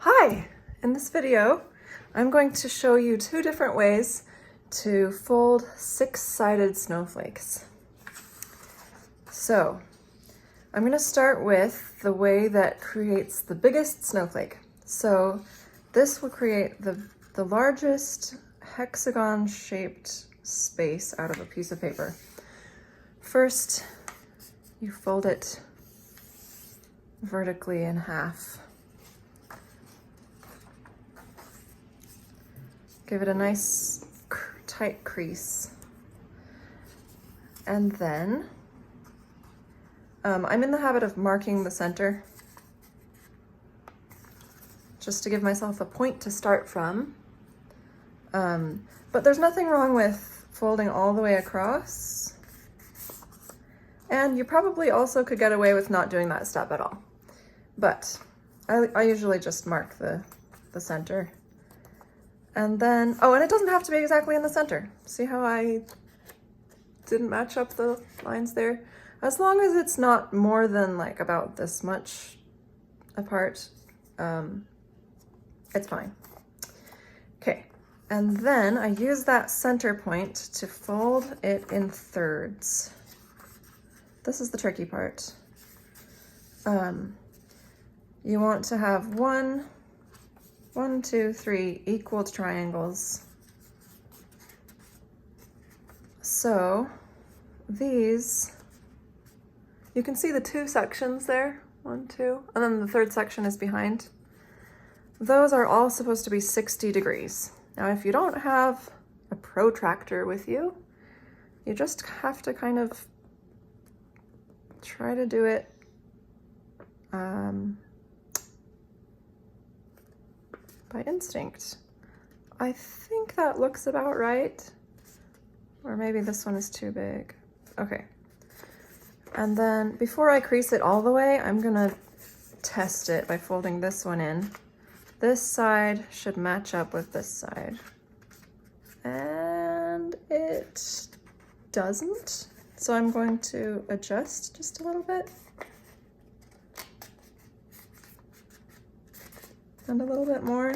Hi! In this video, I'm going to show you two different ways to fold six-sided snowflakes. So, I'm going to start with the way that creates the biggest snowflake. So, this will create the largest hexagon-shaped space out of a piece of paper. First, you fold it vertically in half. Give it a nice tight crease. And then, I'm in the habit of marking the center, just to give myself a point to start from. But there's nothing wrong with folding all the way across. And you probably also could get away with not doing that step at all. But I usually just mark the center. And then, oh, and it doesn't have to be exactly in the center. See how I didn't match up the lines there? As long as it's not more than like about this much apart, it's fine. Okay, and then I use that center point to fold it in thirds. This is the tricky part. You want to have one, two, three equal triangles. So these, you can see the two sections there, 1, 2, and then the third section is behind. Those are all supposed to be 60 degrees. Now, if you don't have a protractor with you, you just have to kind of try to do it by instinct. I think that looks about right. Or maybe this one is too big. Okay. And then before I crease it all the way, I'm gonna test it by folding this one in. This side should match up with this side. And it doesn't. So I'm going to adjust just a little bit. And a little bit more.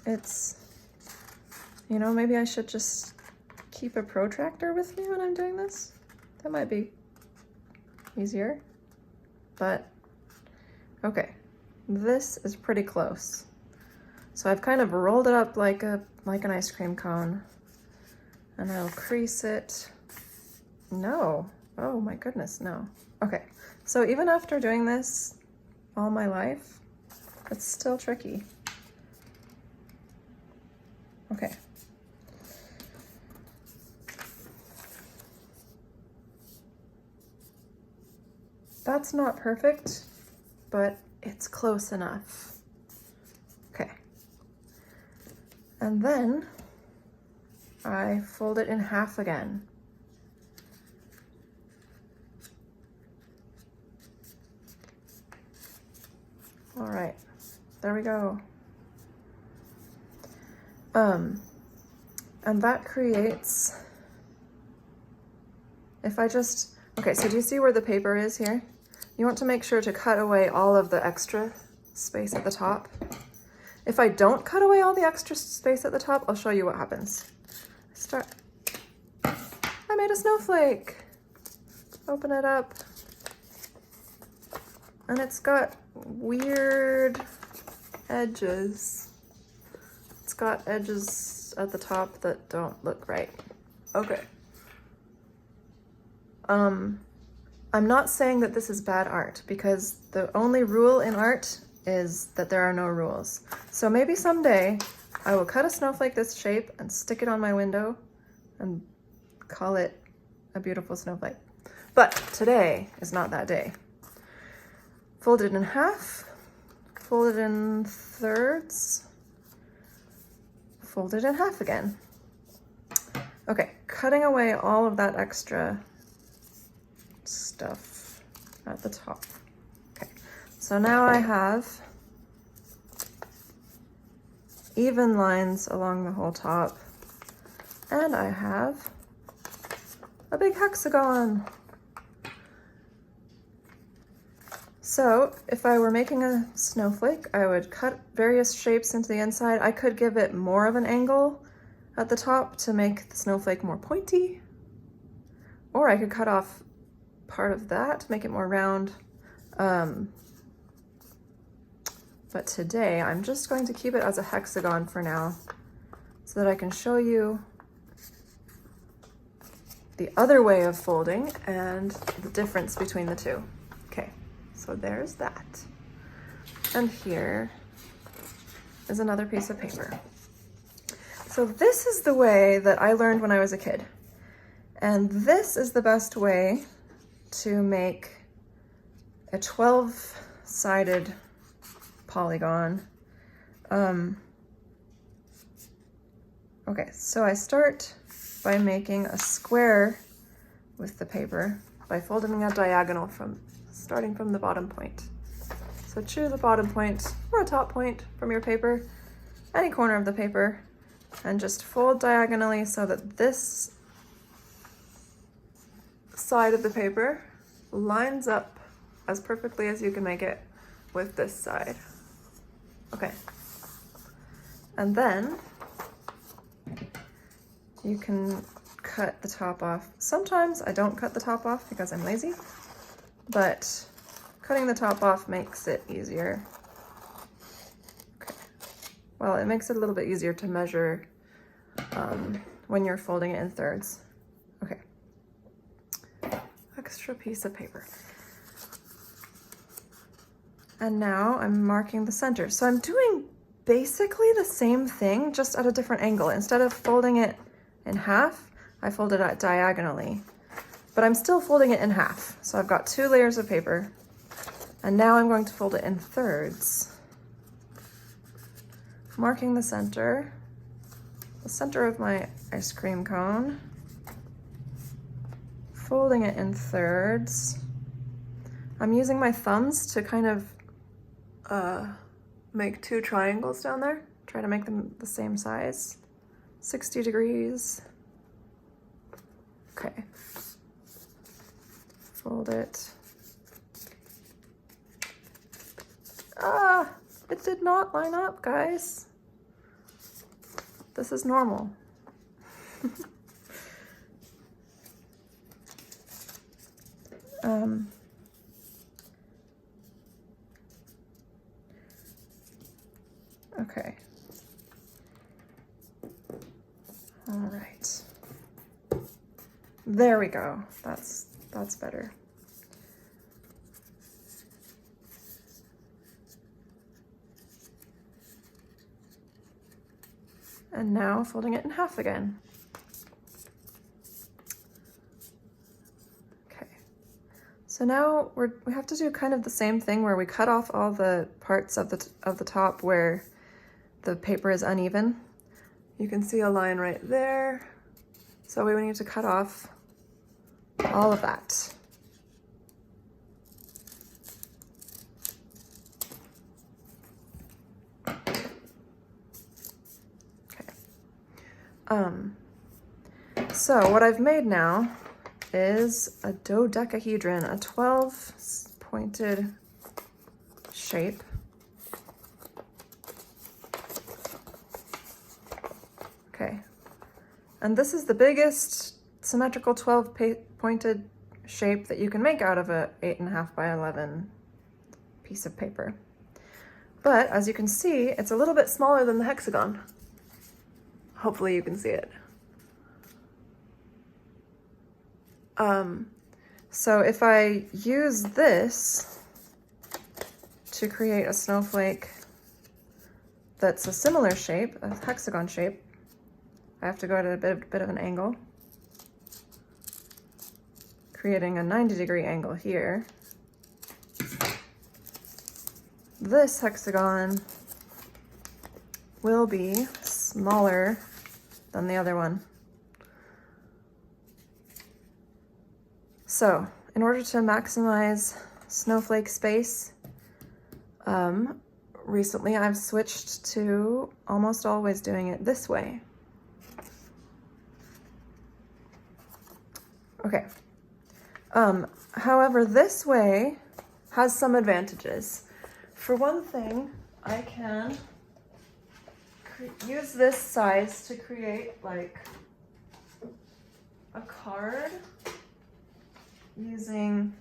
It's, you know, maybe I should just keep a protractor with me when I'm doing this. That might be easier, but okay. This is pretty close. So I've kind of rolled it up like an ice cream cone, and I'll crease it. No, oh my goodness, no. Okay, so even after doing this all my life, it's still tricky. Okay. That's not perfect, but it's close enough. Okay. And then I fold it in half again. All right, there we go. And that creates, if I just, okay, so do you see where the paper is here? You want to make sure to cut away all of the extra space at the top. If I don't cut away all the extra space at the top, I'll show you what happens. I made a snowflake. Open it up. And it's got weird edges. It's got edges at the top that don't look right. Okay. I'm not saying that this is bad art, because the only rule in art is that there are no rules. So maybe someday I will cut a snowflake this shape and stick it on my window and call it a beautiful snowflake. But today is not that day. Fold it in half, fold it in thirds, fold it in half again. Okay, cutting away all of that extra stuff at the top. Okay, so now I have even lines along the whole top, and I have a big hexagon. So if I were making a snowflake, I would cut various shapes into the inside. I could give it more of an angle at the top to make the snowflake more pointy, or I could cut off part of that to make it more round. But today I'm just going to keep it as a hexagon for now so that I can show you the other way of folding and the difference between the two. Okay, so there's that. And here is another piece of paper. So this is the way that I learned when I was a kid. And this is the best way to make a 12-sided polygon. Okay, so I start by making a square with the paper by folding a diagonal starting from the bottom point. So choose a bottom point or a top point from your paper, any corner of the paper, and just fold diagonally so that this side of the paper lines up as perfectly as you can make it with this side. Okay. And then you can cut the top off. Sometimes I don't cut the top off because I'm lazy, but cutting the top off makes it easier. Okay. Well, it makes it a little bit easier to measure when you're folding it in thirds. Okay. Extra piece of paper. And now I'm marking the center. So I'm doing basically the same thing, just at a different angle. Instead of folding it in half, I folded it diagonally, but I'm still folding it in half. So I've got 2 layers of paper, and now I'm going to fold it in thirds. Marking the center of my ice cream cone, folding it in thirds. I'm using my thumbs to kind of make 2 triangles down there. Try to make them the same size. 60 degrees. Okay. Fold it. Ah, it did not line up, guys. This is normal. Okay. All right. There we go. That's better. And now folding it in half again. Okay. So now we have to do kind of the same thing where we cut off all the parts of the top where the paper is uneven. You can see a line right there. So we need to cut off all of that. Okay. So what I've made now is a dodecahedron, a 12-pointed shape. Okay, and this is the biggest symmetrical 12-pointed shape that you can make out of a 8.5 by 11 piece of paper. But as you can see, it's a little bit smaller than the hexagon. Hopefully you can see it. So if I use this to create a snowflake that's a similar shape, a hexagon shape, I have to go at a bit of an angle, creating a 90-degree angle here. This hexagon will be smaller than the other one. So, in order to maximize snowflake space, recently I've switched to almost always doing it this way. Okay. However, this way has some advantages. For one thing, I can use this size to create like a card using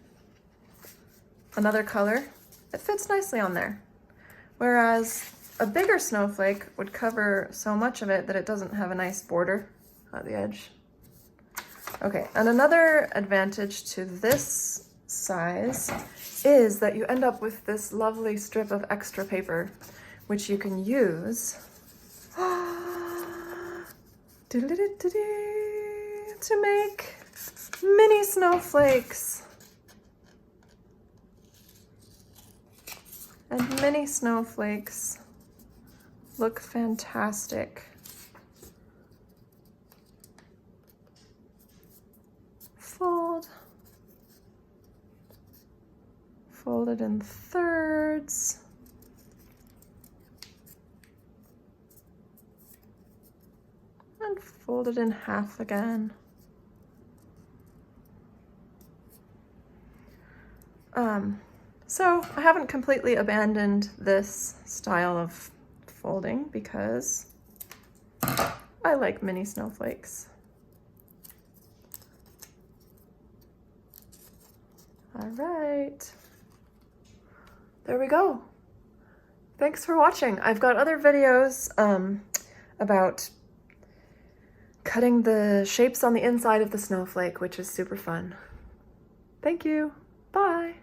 another color. It fits nicely on there. Whereas a bigger snowflake would cover so much of it that it doesn't have a nice border at the edge. Okay, and another advantage to this size is that you end up with this lovely strip of extra paper, which you can use to make mini snowflakes. And mini snowflakes look fantastic. Fold it in thirds. And fold it in half again. So I haven't completely abandoned this style of folding because I like mini snowflakes. All right, there we go. Thanks for watching. I've got other videos about cutting the shapes on the inside of the snowflake, which is super fun. Thank you. Bye.